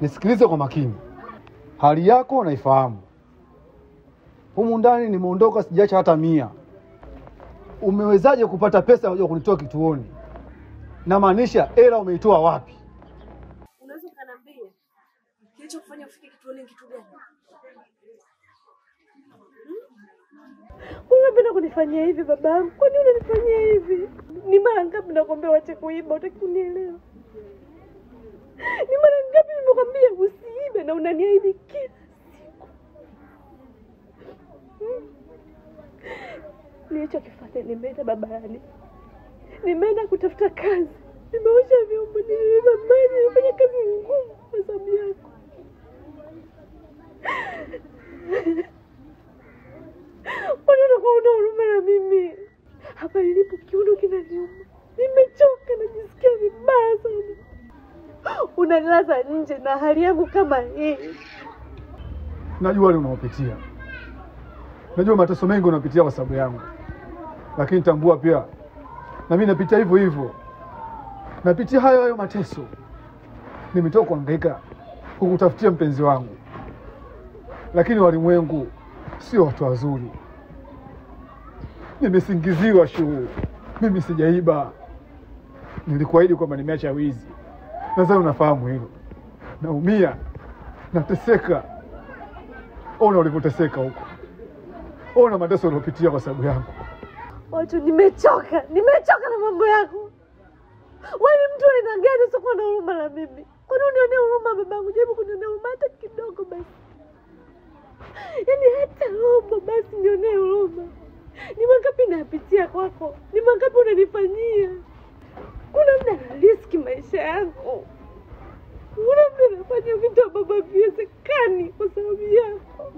Nisikilize kwa makini. Hali yako naifahamu. Humu ndani nimeondoka sijaacha hata 100. Umewezaje kupata pesa ya kunitoa kituoni? Na maanisha hela umeitoa wapi? Unaweza kuniambia kilicho kufanya ufike kituoni kitu gani? Unapenda kunifanyia hivi babangu? Kwa nini unanifanyia hivi? Ni mara ngapi nakwambia wache kuiba, utaki kunielewa? Ni mara ngapi nimekwambia usiibe na unaniahidi kila siku? Nilichokifanya nimeenda barabarani. Nimeenda kutafuta kazi. Nimeosha vyombo, nilibeba maji, nimefanya kazi ngumu kwa sababu yako. Unaona una huruma na mimi. Hapa nilipo kiuno kinaniuma. Nimechoka, najisikia vibaya sana. Unanilaza nje na hali yangu kama hii. Najua wale unaopitia. Najua mateso mengi unapitia kwa sababu yangu. Lakini tambua pia na mimi napitia hivyo hivyo. Napitia hayo mateso. Nimetoka kuhangaika kukutafutia mpenzi wangu. Lakini walimwengu sio watu wazuri. Nimesingiziwa Shuu. Mimi sijaiba. Nilikuahidi kwamba nimeacha wizi. Nadhani unafahamu hilo. Naumia. Nateseka. Ona ulivyoteseka huko. Ona mateso unayopitia kwa sababu yangu. Watu nimechoka. Nimechoka na mambo yako. Wewe ni mtu aina gani usiku na huruma na mimi? Kwa nini unionee huruma babangu? Jaribu kunionea huruma hata kidogo basi. Yaani hata robo basi nionee huruma. Ni mangapi napitia kwako? Ni mangapi unanifanyia? Kuna muda na riski maisha yako. Kuna muda nafanya vitu ambavyo haviwezekani kwa sababu yako.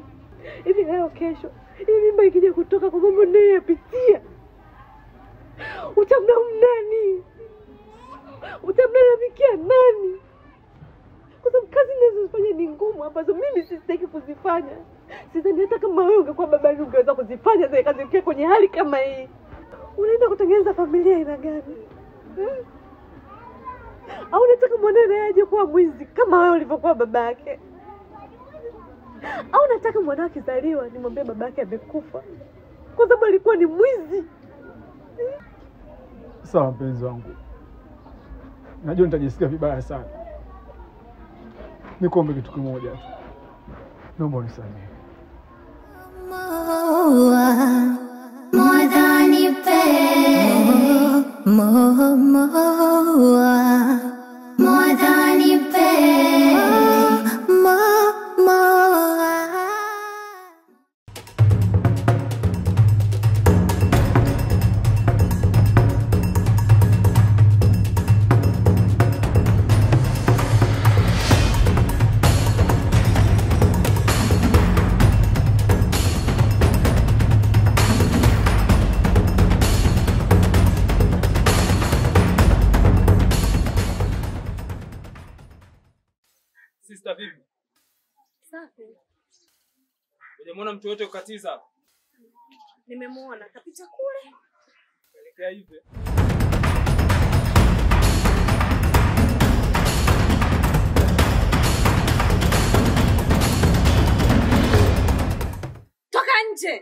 Hivi leo kesho, hivi mimba ikija kutoka kwa mambo ninayopitia, utamlaumu nani? Utamlalamikia nani? Kwa sababu kazi ninazofanya ni ngumu ambazo mimi sistahili kuzifanya. Sidhani hata kama wewe ungekuwa babani ungeweza kuzifanya zile kazi ukiwa kwenye hali kama hii. Unaenda kutengeneza familia aina gani? Au unataka mwanae aje kuwa mwizi kama wewe ulivyokuwa babake? Au unataka mwanao akizaliwa nimwambie babake amekufa kwa sababu alikuwa ni mwizi? Sawa mpenzi wangu. Najua nitajisikia vibaya sana. Nikuombe kitu kimoja tu. Naomba unisamehe. Mwadhani pe mwadhani pe Sister vipi? Safi. Unamwona mtu yote ukatiza hapa? Nimemuona kapita kule. Elekea hivi. Toka nje.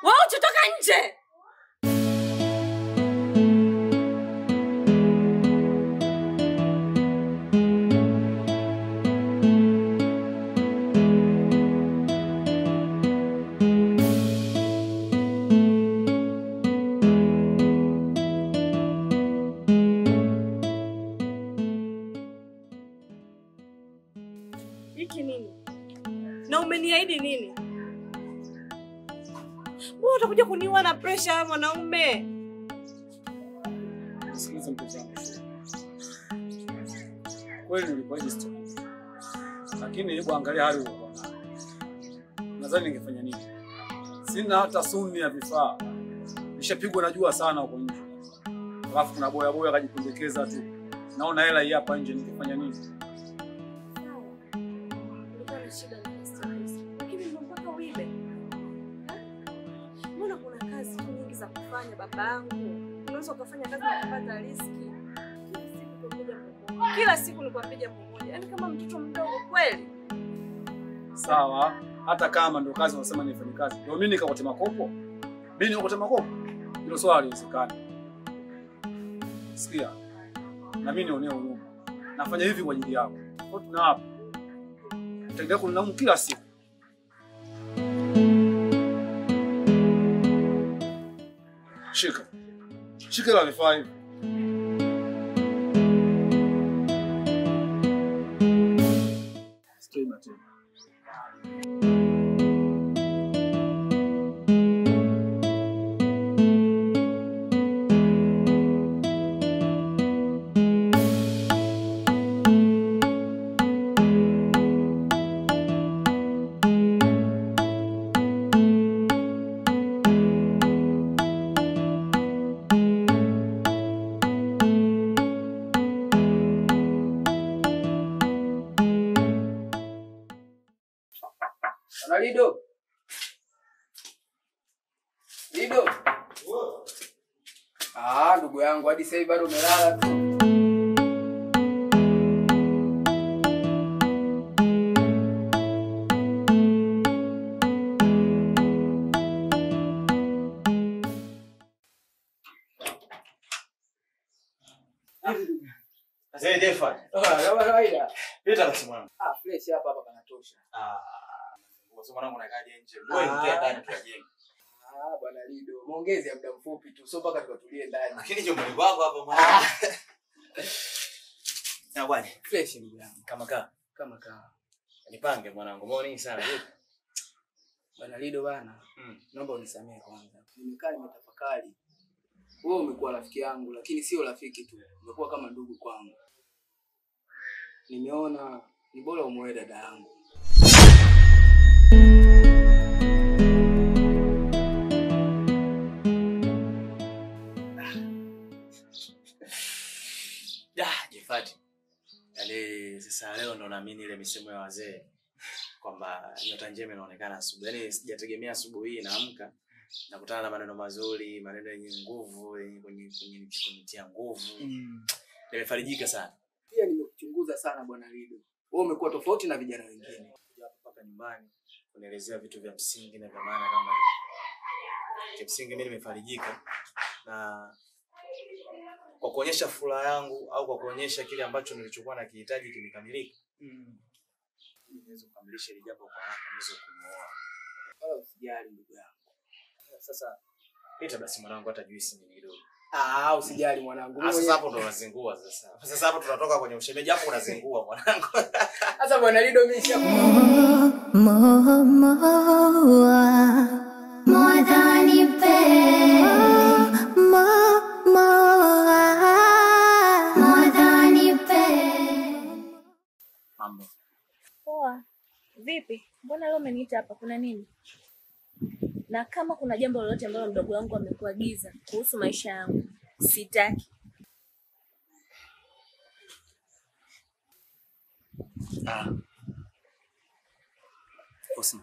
Wewe utoka nje. Hiki nini? Na umeniahidi nini? Wewe utakuja kuniua na pressure ya mwanaume. Sikiliza mpenzi wangu. Kweli nilikuahidi story. Lakini hebu angalia hali uliokuwa nayo. Nadhani ningefanya nini? Sina hata suni ya vifaa. Nishapigwa na jua sana huko nje. Alafu kuna boya boya akajipendekeza tu. Naona hela hii hapa nje, ningefanya nini? Shida na stress. Lakini mpaka uibe. Mbona kuna kazi nyingi za kufanya babangu? Unaweza kufanya kazi na kupata riziki. Kila siku kwa muda mmoja. Kila siku nikwambia jambo moja. Yaani kama mtoto mdogo kweli. Sawa, hata kama ndio kazi unasema nifanye kazi. Ndio mimi nikakote makopo. Mimi nikakote makopo. Hilo swali haliwezekani. Sikia. Na mimi nionee huruma. Nafanya hivi kwa ajili yako. Kwa tuna hapa. Utaendelea kunilaumu kila siku. Shika. Shika la vifaa hivi. Sikia tena. Lido. Lido. Ndugu yangu hadi sasa bado umelala tu. Sasa Defa. Kama kawaida. Pita basi mwanangu. Fresh hapa panatosha. Kwa mwanangu nakaje nje. Wewe ingia ndani tuajenga. Bwana Lido, muongeze ya muda mfupi tu, sio mpaka tukatulie ndani. Lakini jomboni wako hapa mwanangu. Na bwana, Fresh ndugu yangu. Kama kaa. Nipange mwanangu. Mbona nini sana hivi? Bwana Lido bana. Naomba unisamehe kwanza. Nimekaa nimetafakari. Wewe umekuwa rafiki yangu, lakini sio rafiki tu. Umekuwa kama ndugu kwangu. Nimeona ni bora umuoe dada yangu. Jefati. Yaani sasa leo ndo naamini ile misemo ya wazee kwamba nyota njema inaonekana asubuhi. Yaani sijategemea asubuhi hii naamka nakutana na maneno mazuri, maneno yenye nguvu, yenye kunitia nguvu. Nimefarijika sana. Pia nimekuchunguza sana Bwana Lido. Wewe umekuwa tofauti na vijana wengine. Kuja hapa mpaka nyumbani kunielezea vitu vya msingi na vya maana kama hivi. Kwa msingi mimi nimefarijika na kwa kuonyesha furaha yangu au kwa kuonyesha kile ambacho nilichokuwa nakihitaji kimekamilika. Niweze kukamilisha ile jambo kwa haraka niweze kumuoa. Wala usijali ndugu yangu. Sasa pita basi mwanangu hata juisi ni kidogo. Usijali mwanangu. Sasa hapo ndo unazingua sasa. Sasa hapo tunatoka kwenye ushemeji hapo unazingua mwanangu. Sasa Bwana Lido mimi Modhani pe Modhani pe. Mambo. Poa. Vipi? Mbona leo umeniita hapa? Kuna nini? Na kama kuna jambo lolote ambalo mdogo wangu amekuagiza kuhusu maisha yangu, sitaki. Husna.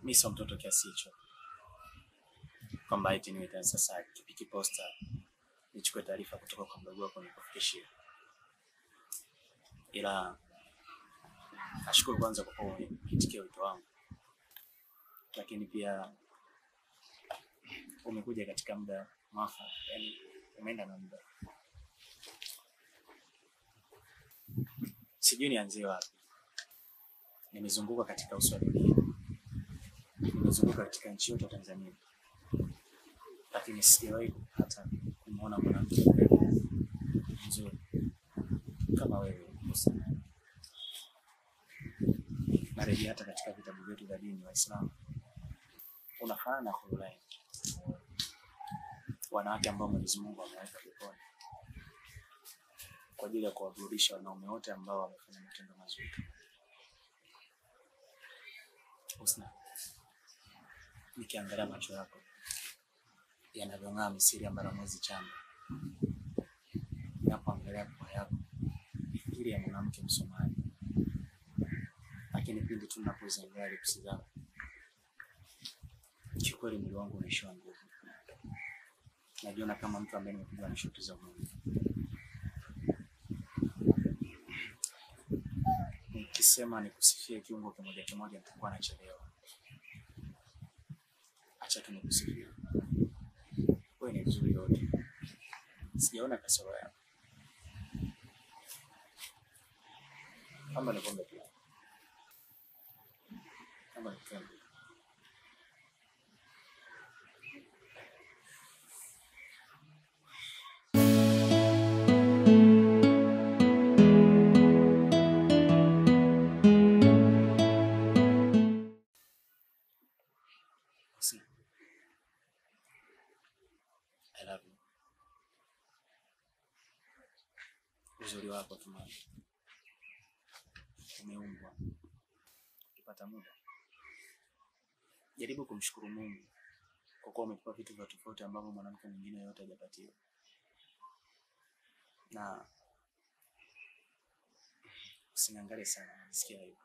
Mimi sio mtoto kiasi hicho. Kwamba eti niwe sasa kipiki posta nichukue taarifa kutoka kwa mdogo wako nikufikishie. Ila nashukuru kwanza kwa kuitikia wito wangu. Lakini pia umekuja katika muda mwafaka, yani umeenda na muda. Sijui nianzie wapi. Nimezunguka katika uso wa dunia. Nimezunguka katika nchi yote ya Tanzania. Lakini sijawahi hata kumuona mwanamke mzuri kama wewe Husna. Narejea hata katika vitabu vyetu vya dini Waislamu. Unafanana na Khulain. Wanawake ambao Mwenyezi Mungu ameweka peponi kwa ajili ya kuwaburudisha wanaume wote ambao wamefanya matendo mazuri. Husna, nikiangalia macho yako yanavyong'aa misiri ya mwezi changa, napoangalia pua yako ili ya mwanamke Msomali, lakini pindi tu napoziangalia lips zako, kikweli mwili wangu unaishiwa nguvu. Najiona kama mtu ambaye nimepigwa na shoti za umeme. nikisema nikusifie kiungo kimoja kimoja nitakuwa nachelewa. Acha tu nikusifie. Wewe ni nzuri yote. Sijaona kasoro yako. Kama nikombe pia. Kama nikombe. I love you. Uzuri wako tu mama. Umeumbwa. Ukipata muda, jaribu kumshukuru Mungu kwa kuwa umekupa vitu vya tofauti ambavyo mwanamke mwingine yote hajapatiwa. Na usiniangalie sana, nisikia hivyo.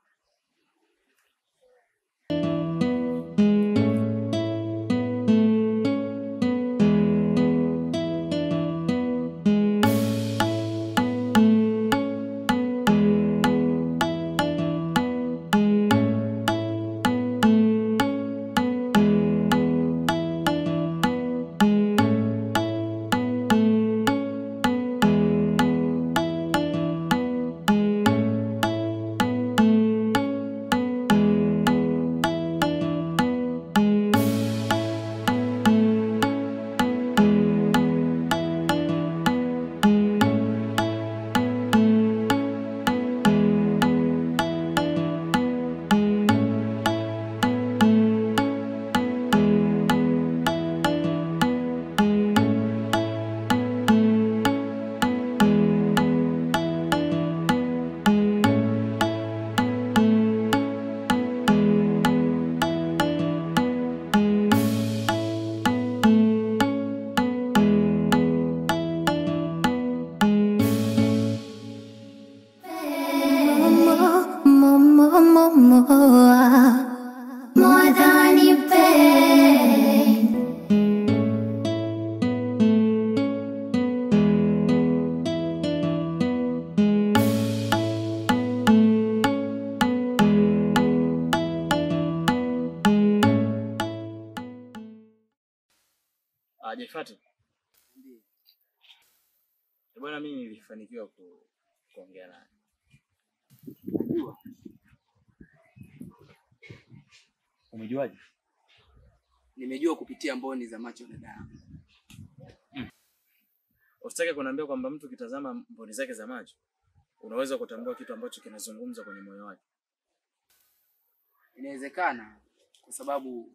Jefati. Ndiyo. Bwana mimi nilifanikiwa kuongea naye. Unajua? Umejuaje? Nimejua kupitia mboni za macho na damu. Usitake kuniambia kwamba mtu kitazama mboni zake za macho unaweza kutambua kitu ambacho kinazungumza kwenye moyo wake. Inawezekana kwa sababu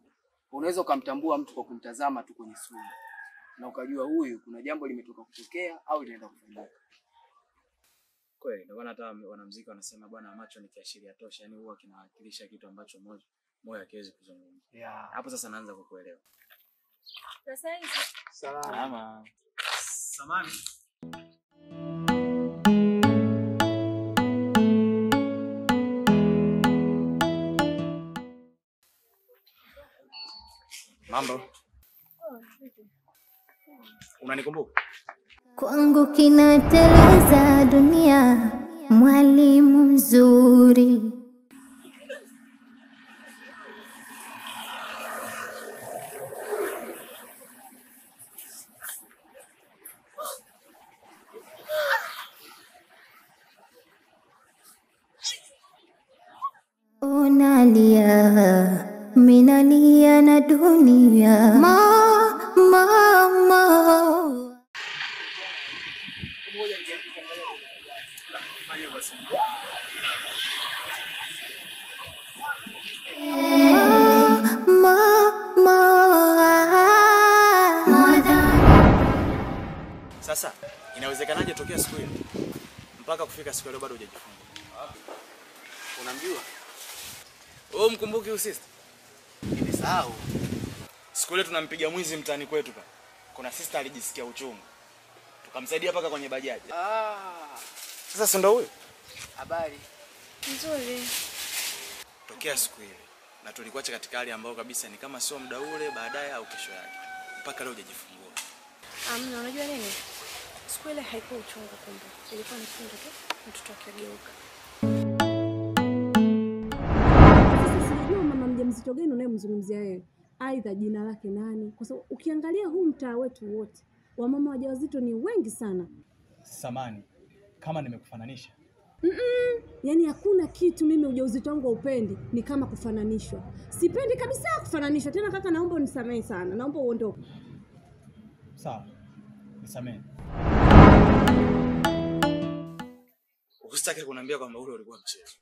unaweza ukamtambua mtu kwa kumtazama tu kwenye sura na ukajua huyu kuna jambo limetoka kutokea au linaenda kufanyika. Kweli ndio maana hata wanamuziki wanasema bwana macho ni kiashiria tosha, yani huwa kinawakilisha kitu ambacho moyo hakiwezi kuzungumza. Yeah. Hapo sasa naanza kukuelewa. Sasa hivi Salama. Samani. Mambo. Unanikumbuka? Kwangu kinateleza dunia, mwalimu mzuri. Unalia, minalia na dunia. Mama. Sasa inawezekanaje tokea siku ile mpaka kufika siku ile bado hujajifunga? Unamjua? Wewe mkumbuki huyu sister? Nimesahau. Siku ile tunampiga mwizi mtani kwetu pa. Kuna sister alijisikia uchungu. Tukamsaidia paka kwenye bajaji. Sasa si ndo huyo? Habari. nzuri. Tokea siku ile na tulikuacha katika hali ambayo kabisa ni kama sio muda ule baadaye au kesho yake. Mpaka leo hujajifungua. Amna, unajua nini? Siku ile haikuwa uchungu kumbe. Ilikuwa ni funzo tu, mtoto akigeuka. mjamzito gani unayemzungumzia wewe? Aidha jina lake nani? Kwa sababu ukiangalia huu mtaa wetu wote wamama wajawazito ni wengi sana. Samani, kama nimekufananisha. Yaani hakuna kitu mimi ujauzito wangu upendi ni kama kufananishwa. Sipendi kabisa kufananishwa. Tena kaka, naomba unisamehe sana. Naomba uondoke. Sawa. Nisamehe. Usitaki kuniambia kwamba ule ulikuwa mchezo.